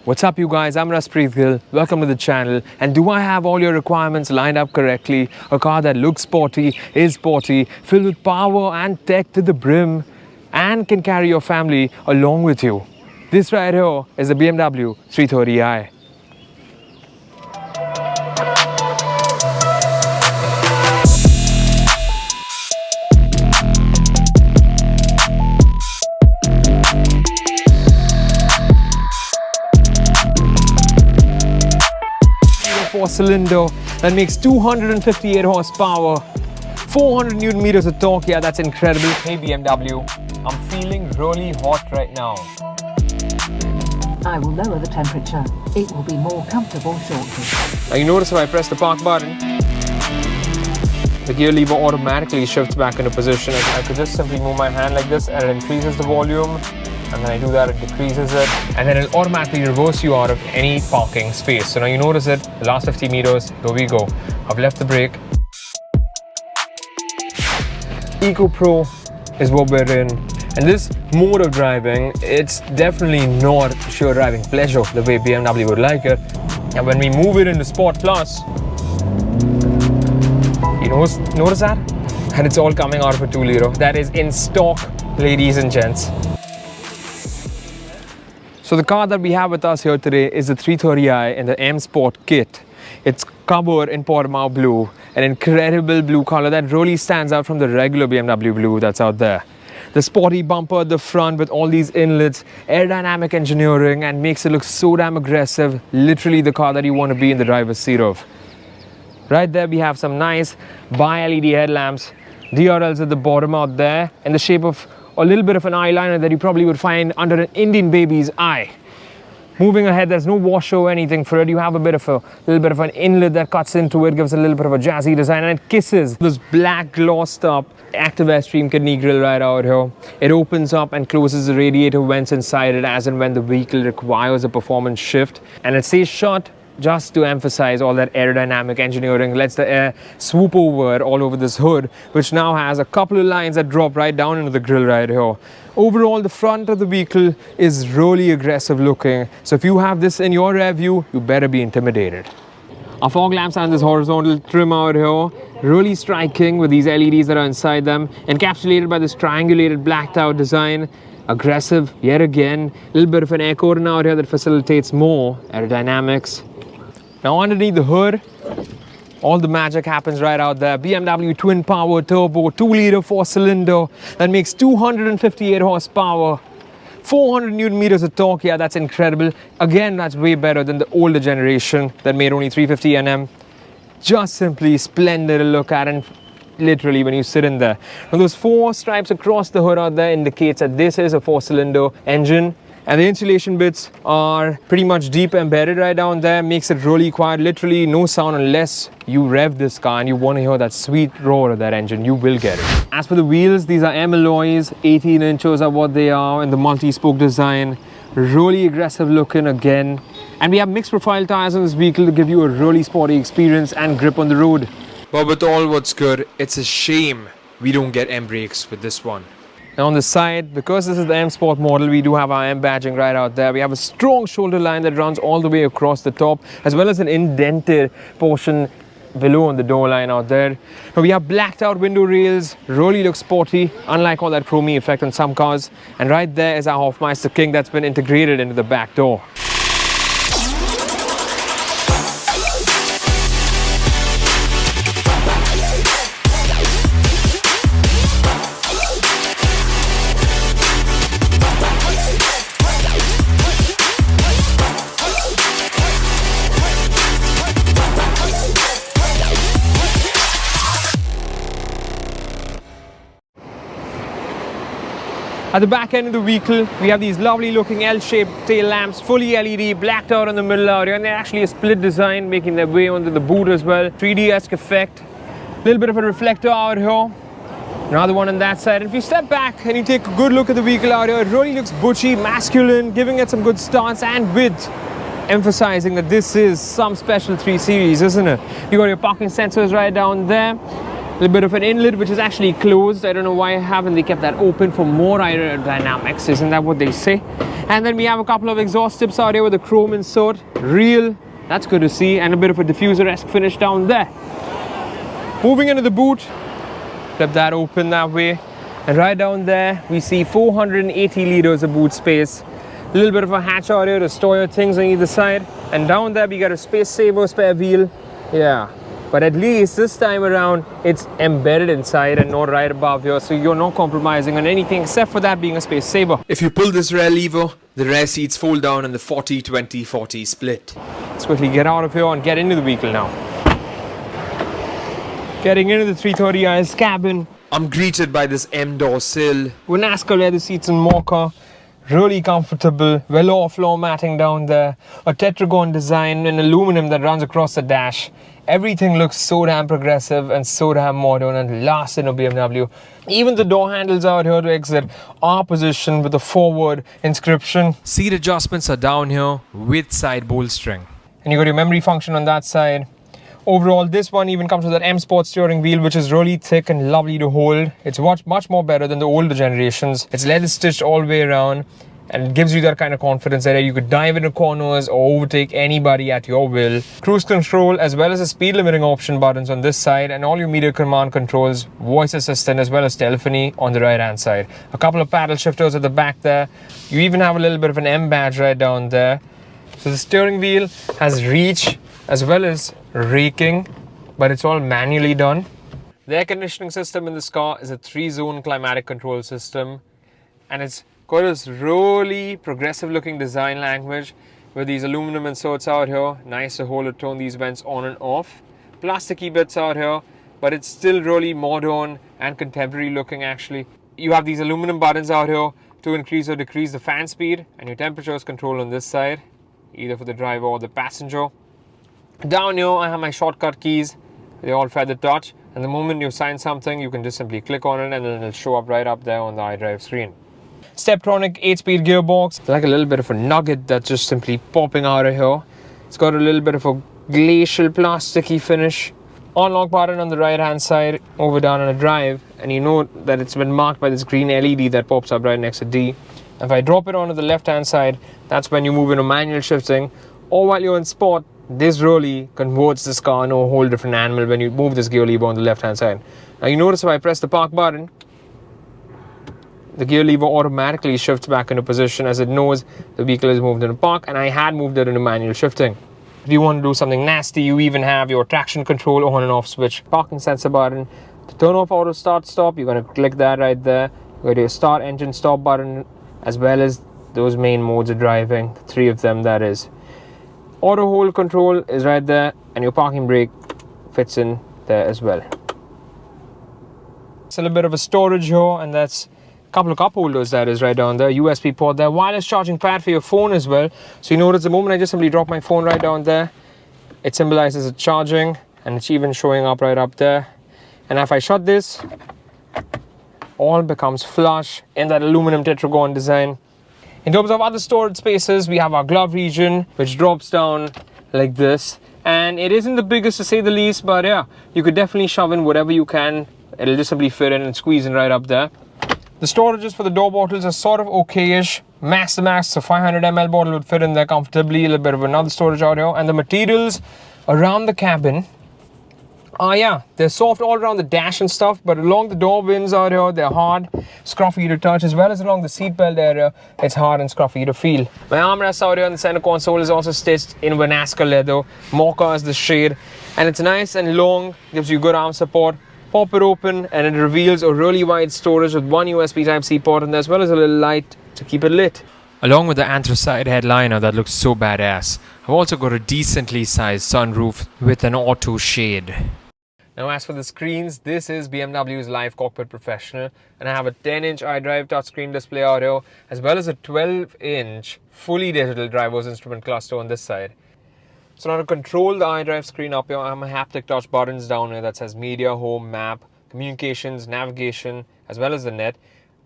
What's up you guys, I'm Raspreet Gill, welcome to the channel. And do I have all your requirements lined up correctly? A car that looks sporty, is sporty, filled with power and tech to the brim, and can carry your family along with you. This right here is the BMW 330i. Four-cylinder that makes 258 horsepower, 400 Newton meters of torque. Yeah, that's incredible. Hey BMW, I'm feeling really hot right now. I will lower the temperature. It will be more comfortable shortly. Now you notice if I press the park button, the gear lever automatically shifts back into position. I could just simply move my hand like this and it increases the volume. And then I do that, it decreases it, and then it'll automatically reverse you out of any parking space. So now you notice it, the last 50 meters, here we go. I've left the brake. Eco Pro is what we're in. And this mode of driving, it's definitely not sheer driving pleasure the way BMW would like it. And when we move it into Sport Plus, you notice that? And it's all coming out of a 2-liter. That is in stock, ladies and gents. So the car that we have with us here today is the 330i in the M Sport kit. It's covered in Portimao blue, an incredible blue color that really stands out from the regular BMW blue that's out there. The sporty bumper at the front with all these inlets, aerodynamic engineering, and makes it look so damn aggressive, literally the car that you want to be in the driver's seat of. Right there we have some nice bi-LED headlamps, DRLs at the bottom out there in the shape of a little bit of an eyeliner that you probably would find under an Indian baby's eye. Moving ahead, there's no washer or anything for it. You have a little bit of an inlet that cuts into it, gives a little bit of a jazzy design, and it kisses this black glossed up active airstream kidney grille right out here. It opens up and closes the radiator vents inside it as and when the vehicle requires a performance shift, and it stays shut just to emphasize all that aerodynamic engineering. Lets the air swoop over all over this hood, which now has a couple of lines that drop right down into the grille right here. Overall, the front of the vehicle is really aggressive looking, so if you have this in your rear view, you better be intimidated. Our fog lamps are in this horizontal trim out here, really striking with these LEDs that are inside them, encapsulated by this triangulated blacked out design. Aggressive yet again, a little bit of an air curtain out here that facilitates more aerodynamics. Now underneath the hood, all the magic happens right out there. BMW twin power turbo, 2-liter 4-cylinder that makes 258 horsepower, 400 Newton meters of torque. Yeah, that's incredible. Again, that's way better than the older generation that made only 350 Nm. Just simply splendid to look at, and literally when you sit in there. Now those 4 stripes across the hood out there indicates that this is a 4-cylinder engine. And the insulation bits are pretty much deep embedded right down there. Makes it really quiet. Literally no sound unless you rev this car and you want to hear that sweet roar of that engine. You will get it. As for the wheels, these are M alloys. 18 inches are what they are in the multi-spoke design. Really aggressive looking again. And we have mixed profile tires on this vehicle to give you a really sporty experience and grip on the road. But with all what's good, it's a shame we don't get M brakes with this one. Now on the side, because this is the M Sport model, we do have our M badging right out there. We have a strong shoulder line that runs all the way across the top, as well as an indented portion below on the door line out there. Now we have blacked out window rails, really looks sporty, unlike all that chromey effect on some cars. And right there is our Hofmeister King that's been integrated into the back door. At the back end of the vehicle, we have these lovely looking L-shaped tail lamps, fully LED, blacked out in the middle out here, and they're actually a split design, making their way onto the boot as well. 3D-esque effect. A little bit of a reflector out here. Another one on that side. And if you step back and you take a good look at the vehicle out here, it really looks butchy, masculine, giving it some good stance and width, emphasizing that this is some special 3 Series, isn't it? You got your parking sensors right down there. little bit of an inlet which is actually closed. I don't know why haven't they kept that open for more aerodynamics, isn't that what they say? And then we have a couple of exhaust tips out here with a chrome insert, real, that's good to see, and a bit of a diffuser-esque finish down there. Moving into the boot, flip that open that way, and right down there we see 480 litres of boot space. A little bit of a hatch out here to store your things on either side, and down there we got a space saver spare wheel. Yeah, but at least this time around it's embedded inside and not right above here, so you're not compromising on anything except for that being a space saver. If you pull this rear lever, the rear seats fold down in the 40-20-40 split. Let's quickly get out of here and get into the vehicle now. Getting into the 330i's cabin, I'm greeted by this M-door sill with NASCAR leather seats and mocha. Really comfortable, velour floor matting down there, a tetragon design in aluminum that runs across the dash. Everything looks so damn progressive and so damn modern and last in a BMW. Even the door handles out here to exit are positioned with a forward inscription. Seat adjustments are down here with side bolstering. And you got your memory function on that side. Overall, this one even comes with an M Sport steering wheel, which is really thick and lovely to hold. It's much more better than the older generations. It's leather stitched all the way around, and it gives you that kind of confidence that you could dive into corners or overtake anybody at your will. Cruise control as well as the speed limiting option buttons on this side, and all your media command controls, voice assistant as well as telephony on the right hand side. A couple of paddle shifters at the back there. You even have a little bit of an M badge right down there. So the steering wheel has reach as well as raking, but it's all manually done. The air conditioning system in this car is a 3-zone climatic control system, and it's got this really progressive looking design language with these aluminum inserts out here. Nice to hold or turn these vents on and off. Plasticky bits out here, but it's still really modern and contemporary looking actually. You have these aluminum buttons out here to increase or decrease the fan speed, and your temperature is controlled on this side, either for the driver or the passenger. Down here I have my shortcut keys. They're all feather touch, and the moment you sign something you can just simply click on it and then it'll show up right up there on the iDrive screen. Steptronic 8-speed gearbox. It's like a little bit of a nugget that's just simply popping out of here. It's got a little bit of a glacial plasticky finish. Unlock button on the right hand side over down on a drive, and you know that it's been marked by this green LED that pops up right next to D. If I drop it onto the left hand side, that's when you move into manual shifting, or while you're in sport, this really converts this car into a whole different animal when you move this gear lever on the left hand side. Now you notice if I press the park button, the gear lever automatically shifts back into position as it knows the vehicle is moved into park, and I had moved it into manual shifting. If you want to do something nasty, you even have your traction control on and off switch. Parking sensor button. To turn off auto start stop, you're going to click that right there. You got your start engine stop button as well as those main modes of driving, 3 of them that is. Auto hold control is right there, and your parking brake fits in there as well. It's a little bit of a storage here, and that's a couple of cup holders that is right down there. USB port there, wireless charging pad for your phone as well. So you notice the moment I just simply drop my phone right down there, it symbolizes it's charging, and it's even showing up right up there. And if I shut this, all becomes flush in that aluminum tetragon design. In terms of other storage spaces, we have our glove region, which drops down like this. And it isn't the biggest to say the least, but yeah, you could definitely shove in whatever you can. It'll just simply fit in and squeeze in right up there. The storages for the door bottles are sort of okay-ish. Max to max, so 500 ml bottle would fit in there comfortably. A little bit of another storage out here. And the materials around the cabin, yeah, they're soft all around the dash and stuff, but along the door bins out here, they're hard, scruffy to touch, as well as along the seatbelt area, it's hard and scruffy to feel. My armrest out here on the center console is also stitched in NASCAR leather. Mocha is the shade, and it's nice and long, gives you good arm support. Pop it open, and it reveals a really wide storage with 1 USB Type-C port, and as well as a little light to keep it lit. Along with the anthracite headliner that looks so badass, I've also got a decently sized sunroof with an auto shade. Now as for the screens, this is BMW's Live Cockpit Professional, and I have a 10-inch iDrive touchscreen display out here, as well as a 12-inch fully digital driver's instrument cluster on this side. So now to control the iDrive screen up here, I have my haptic touch buttons down here that says media, home, map, communications, navigation, as well as the net.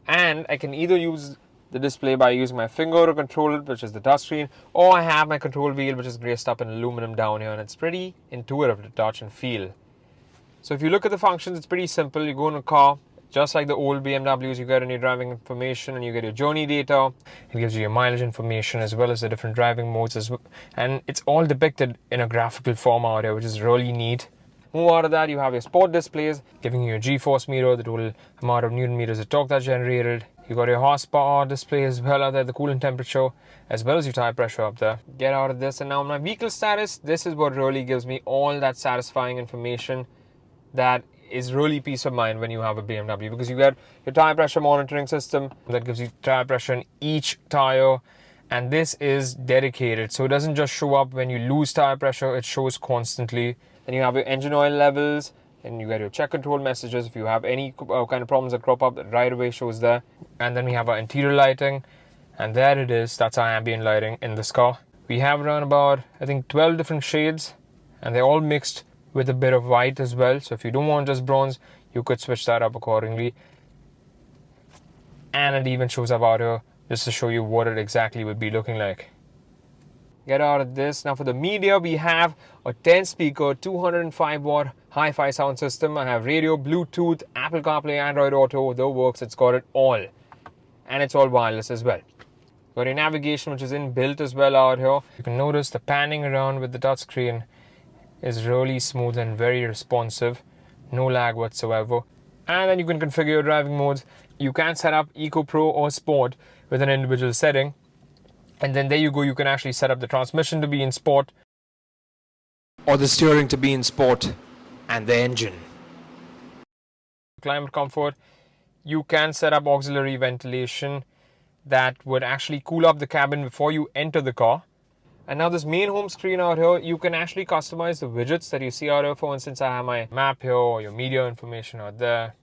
And I can either use the display by using my finger to control it, which is the touchscreen, or I have my control wheel, which is graced up in aluminum down here, and it's pretty intuitive to touch and feel. So if you look at the functions, it's pretty simple. You go in a car, just like the old BMWs, you get any driving information and you get your journey data. It gives you your mileage information as well as the different driving modes as well. And it's all depicted in a graphical form out here, which is really neat. Move out of that, you have your sport displays, giving you your G-force meter, the total amount of Newton meters of torque that's generated. You got your horsepower display as well out there, the coolant temperature, as well as your tire pressure up there. Get out of this, and now my vehicle status, this is what really gives me all that satisfying information that is really peace of mind when you have a BMW, because you get your tire pressure monitoring system that gives you tire pressure in each tire, and this is dedicated, so it doesn't just show up when you lose tire pressure, it shows constantly. Then you have your engine oil levels, and you get your check control messages. If you have any kind of problems that crop up, that right away shows there. And then we have our interior lighting, and there it is. That's our ambient lighting in this car. We have around about, I think, 12 different shades, and they're all mixed with a bit of white as well. So if you don't want just bronze, you could switch that up accordingly. And it even shows up out here just to show you what it exactly would be looking like. Get out of this. Now for the media, we have a 10 speaker 205 watt hi-fi sound system. I have radio, Bluetooth, Apple CarPlay, Android Auto, the works. It's got it all, and it's all wireless as well. Got your navigation, which is inbuilt as well out here. You can notice the panning around with the touchscreen is really smooth and very responsive, no lag whatsoever. And then you can configure your driving modes. You can set up Eco, Pro or Sport with an individual setting. And then there you go, you can actually set up the transmission to be in Sport, or the steering to be in Sport, and the engine. Climate comfort, you can set up auxiliary ventilation that would actually cool up the cabin before you enter the car. And now this main home screen out here, you can actually customize the widgets that you see out here. For instance, I have my map here, or your media information out there.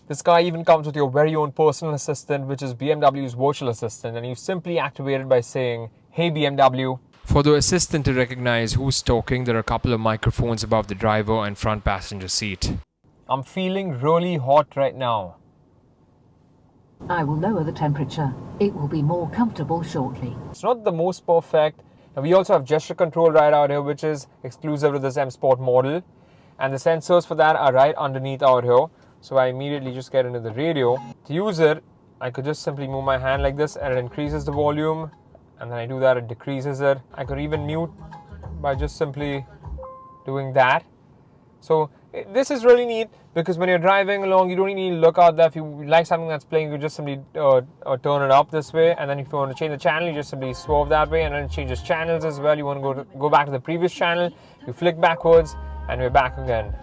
This car even comes with your very own personal assistant, which is BMW's virtual assistant, and you simply activate it by saying, "Hey BMW." For the assistant to recognize who's talking, there are a couple of microphones above the driver and front passenger seat. I'm feeling really hot right now. I will lower the temperature. It will be more comfortable shortly. It's not the most perfect. Now we also have gesture control right out here, which is exclusive to this M Sport model, and the sensors for that are right underneath out here. So I immediately just get into the radio. To use it, I could just simply move my hand like this and it increases the volume, and then I do that, it decreases it. I could even mute by just simply doing that. So this is really neat, because when you're driving along, you don't need to look out there. If you like something that's playing, you just simply turn it up this way, and then if you want to change the channel, you just simply swerve that way, and then it changes channels as well. You want to go back to the previous channel, you flick backwards, and we're back again.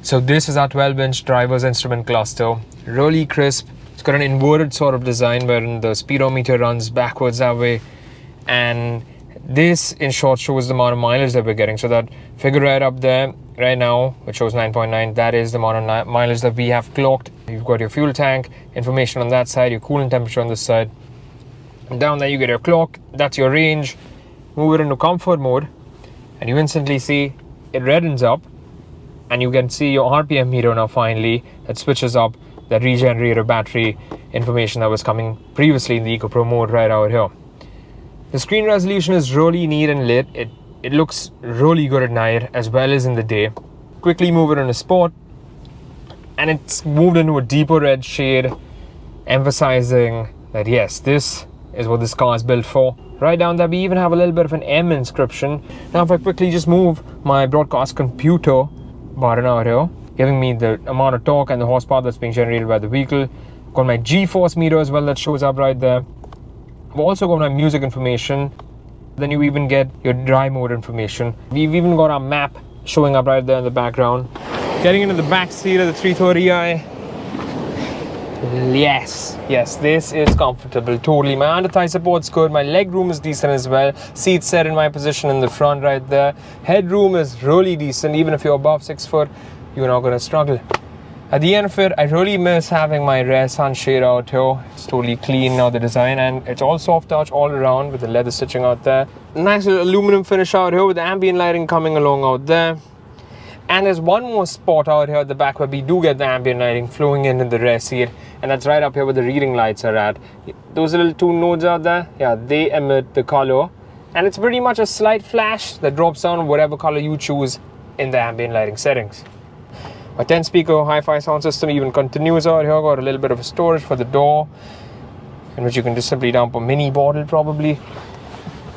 So this is our 12-inch driver's instrument cluster, really crisp. It's got an inverted sort of design wherein the speedometer runs backwards that way, and this in short shows the amount of mileage that we're getting. So that figure right up there right now, which shows 9.9, that is the amount of mileage that we have clocked. You've got your fuel tank information on that side, your coolant temperature on this side, and down there you get your clock. That's your range. Move it into comfort mode, and you instantly see it reddens up, and you can see your RPM meter now finally that switches up that regenerator battery information that was coming previously in the Eco Pro mode right out here. The screen resolution is really neat and lit. It looks really good at night as well as in the day. Quickly move it into Sport, and it's moved into a deeper red shade, emphasizing that yes, this is what this car is built for. Right down there we even have a little bit of an M inscription. Now if I quickly just move my broadcast computer button out here, giving me the amount of torque and the horsepower that's being generated by the vehicle. Got my G-force meter as well that shows up right there. I've also got my music information. Then you even get your dry mode information. We've even got our map showing up right there in the background. Getting into the back seat of the 330i. Yes, this is comfortable, totally. My under thigh support's good, my leg room is decent as well. Seat set in my position in the front right there. Headroom is really decent, even if you're above 6 foot, you're not gonna struggle. At the end of it, I really miss having my rear sunshade out here. It's totally clean now, the design, and it's all soft touch all around with the leather stitching out there. Nice little aluminum finish out here with the ambient lighting coming along out there. And there's one more spot out here at the back where we do get the ambient lighting flowing in the rear seat, and that's right up here where the reading lights are at. Those little two nodes out there, yeah, they emit the color, and it's pretty much a slight flash that drops down whatever color you choose in the ambient lighting settings. A 10-speaker hi-fi sound system even continues out here. Got a little bit of storage for the door, in which you can just simply dump a mini bottle probably.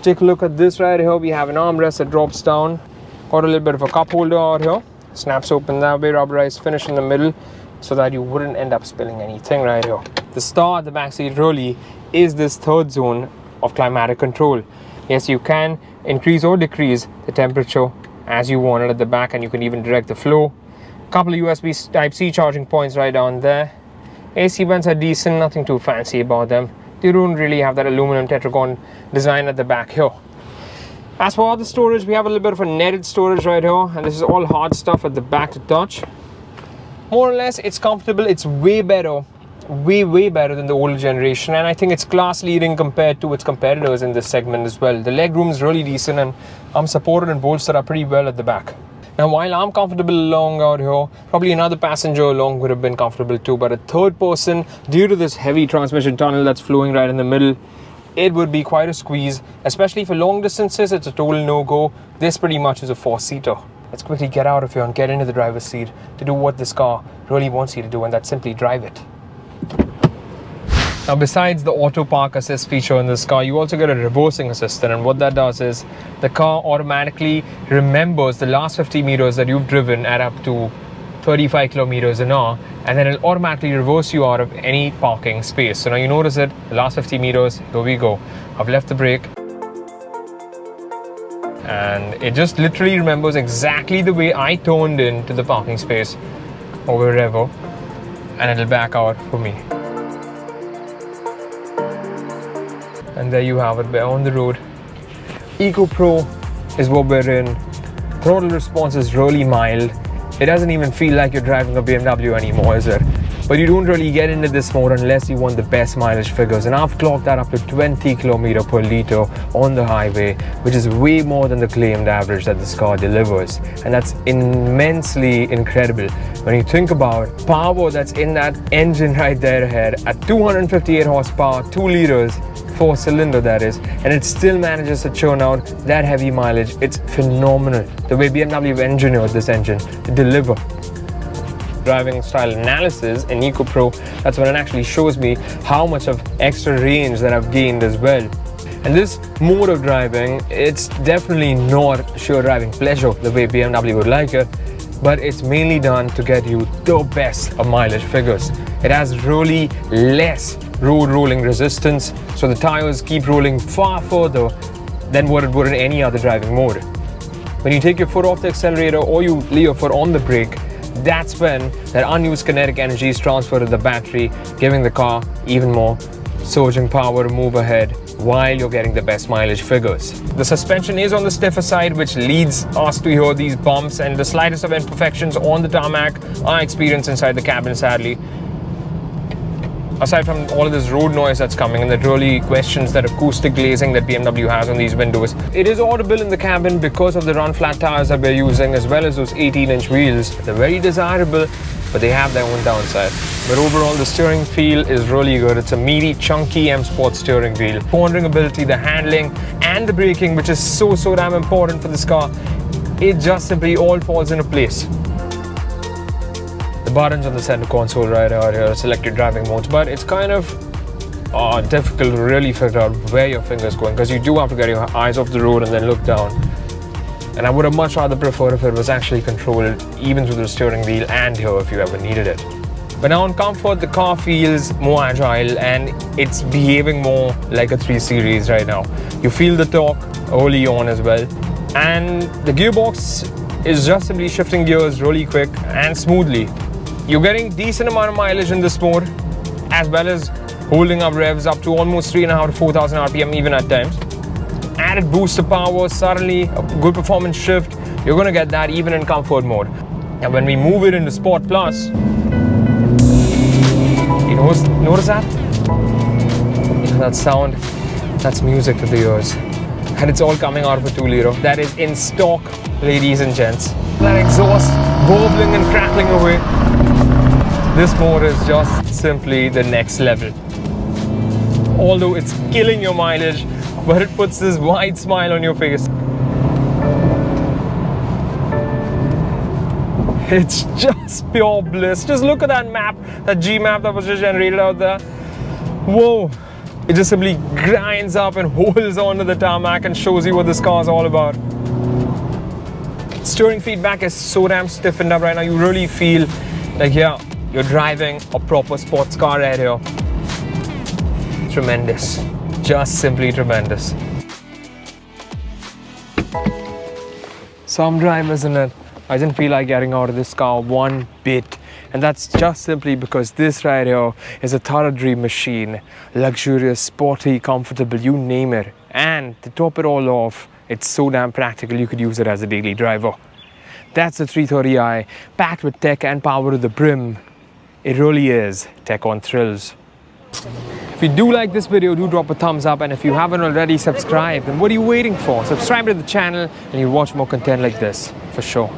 Take a look at this right here. We have an armrest that drops down. Got a little bit of a cup holder out here. Snaps open that way, rubberized finish in the middle, so that you wouldn't end up spilling anything right here. The star at the back seat really is this third zone of climatic control. Yes, you can increase or decrease the temperature as you want it at the back, and you can even direct the flow. Couple of USB Type-C charging points right down there. AC vents are decent, nothing too fancy about them. They don't really have that aluminum tetragon design at the back here. As for other storage, we have a little bit of a netted storage right here, and this is all hard stuff at the back to touch. More or less, it's comfortable. It's way better, way better than the older generation, and I think it's class leading compared to its competitors in this segment as well. The leg room is really decent, and I'm supported and bolstered up pretty well at the back. Now, while I'm comfortable along out here, probably another passenger along would have been comfortable too, but a third person, due to this heavy transmission tunnel that's flowing right in the middle, it would be quite a squeeze, especially for long distances. It's a total no-go. This pretty much is a 4-seater. Let's quickly get out of here and get into the driver's seat to do what this car really wants you to do, and that's simply drive it. Now, besides the auto park assist feature in this car, you also get a reversing assistant, and what that does is the car automatically remembers the last 50 meters that you've driven at up to 35 kilometers an hour, and then it'll automatically reverse you out of any parking space. So now you notice it, the last 50 meters, here we go. I've left the brake, and it just literally remembers exactly the way I turned into the parking space or wherever, and it'll back out for me. And there you have it, we're on the road. Eco Pro is what we're in. Throttle response is really mild. It doesn't even feel like you're driving a BMW anymore, is it? But you don't really get into this mode unless you want the best mileage figures. And I've clocked that up to 20 km per litre on the highway, which is way more than the claimed average that this car delivers. And that's immensely incredible when you think about power that's in that engine right there ahead at 258 horsepower, 2 litres, 4-cylinder that is, and it still manages to churn out that heavy mileage. It's phenomenal the way BMW have engineered this engine to deliver. Driving style analysis in Eco Pro, that's when it actually shows me how much of extra range that I've gained as well. And this mode of driving, it's definitely not sheer driving pleasure the way BMW would like it, but it's mainly done to get you the best of mileage figures. It has really less road rolling resistance, so the tires keep rolling far further than what it would in any other driving mode. When you take your foot off the accelerator or you lay your foot on the brake, that's when that unused kinetic energy is transferred to the battery, giving the car even more surging power to move ahead while you're getting the best mileage figures. The suspension is on the stiffer side, which leads us to hear these bumps, and the slightest of imperfections on the tarmac are experienced inside the cabin, sadly. Aside from all of this road noise that's coming, and that really questions that acoustic glazing that BMW has on these windows. It is audible in the cabin because of the run flat tires that we're using, as well as those 18-inch wheels. They're very desirable, but they have their own downside. But overall, the steering feel is really good. It's a meaty, chunky M Sport steering wheel. Pondering ability, the handling, and the braking, which is so damn important for this car. It just simply all falls into place. The buttons on the center console right out here select your driving modes, but it's kind of difficult to really figure out where your finger's going, because you do have to get your eyes off the road and then look down. And I would have much rather preferred if it was actually controlled even through the steering wheel and here if you ever needed it. But now on comfort, the car feels more agile and it's behaving more like a 3 Series right now. You feel the torque early on as well, and the gearbox is just simply shifting gears really quick and smoothly. You're getting decent amount of mileage in this mode, as well as holding up revs up to almost 3,500 to 4,000 RPM even at times. Added boost of power, suddenly a good performance shift. You're going to get that even in comfort mode. And when we move it into Sport Plus, you notice that? That sound, that's music to the ears. And it's all coming out of a 2-liter. That is in stock, ladies and gents. That exhaust burbling and crackling away. This mode is just simply the next level. Although it's killing your mileage, but it puts this wide smile on your face. It's just pure bliss. Just look at that map, that G map that was just generated out there. Whoa. It just simply grinds up and holds onto the tarmac and shows you what this car is all about. Steering feedback is so damn stiffened up right now. You really feel like, yeah, you're driving a proper sports car right here. Tremendous. Just simply tremendous. Some drive, isn't it? I didn't feel like getting out of this car one bit. And that's just simply because this right here is a thorough dream machine. Luxurious, sporty, comfortable, you name it. And to top it all off, it's so damn practical you could use it as a daily driver. That's the 330i, packed with tech and power to the brim. It really is tech on thrills. If you do like this video, do drop a thumbs up, and if you haven't already subscribed, then what are you waiting for? Subscribe to the channel and you'll watch more content like this, for sure.